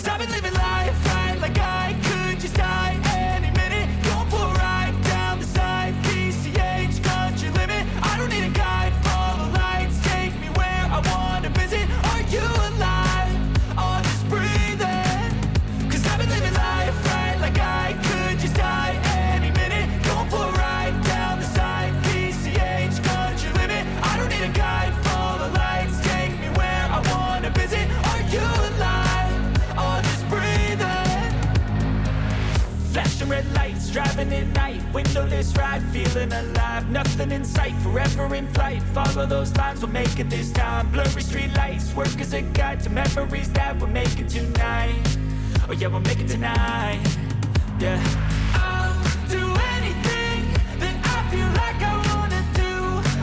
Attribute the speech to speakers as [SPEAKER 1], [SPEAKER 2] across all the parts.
[SPEAKER 1] Cause I've been living life right like I could just die any minute. Going for a ride down the side, PCH, country limit. I don't need a guide, follow lights, take me where I wanna visit. Are you alive? Or just breathing? Cause I've been living life right like I could just die any minute. Going for a ride down the side, PCH, country limit. I don't need a guide, follow lights, take me where I wanna visit. Are you alive? Or just breathing? Flashing red lights, driving at night, windowless ride, feeling alive. Nothing in sight, forever in flight. Follow those lines, we'll make it this time. Blurry street lights, work as a guide to memories that we're making tonight. Oh yeah, we'll make it tonight. Yeah. I'll do anything that I feel like I wanna do.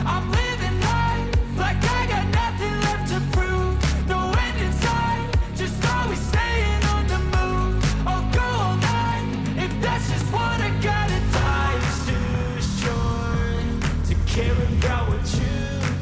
[SPEAKER 1] I'm living life like I got nothing left to prove. No end in sight, just always staying on the move. I'll go all night if that's just what I gotta do. Life's too short to care about what you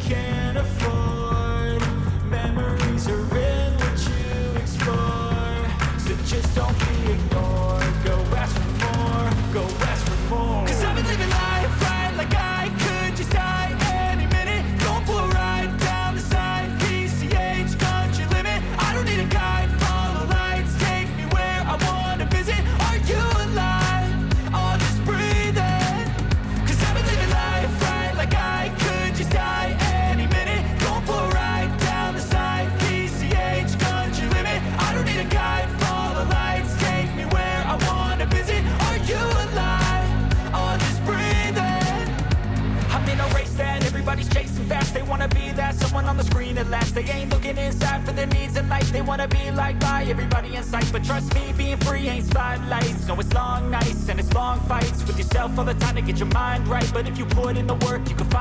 [SPEAKER 1] can't afford. Memories are in what you explore, so just don't be ignored. Go ask for more, go ask for more. Cause I've been living life right like I could just die any minute. Going for a ride down the side, PCH, country limit. I don't need a guide, follow lights, take me where I wanna visit. Are you alive? Or just breathing? Cause I've been living life right like I could just die any minute. Going for a ride down the side, PCH, country limit. I don't need a guide, follow lights, take me where I wanna visit. Are you alive? Or just breathing? I'm in a race that everybody's chasing fast. They wanna be that someone on the screen at last. They ain't looking inside for their needs in life. They wanna be liked by everybody in sight. But trust me, being free ain't spotlights. No, it's long nights and it's long fights with yourself all the time to get your mind right. But if you put in the work, you can find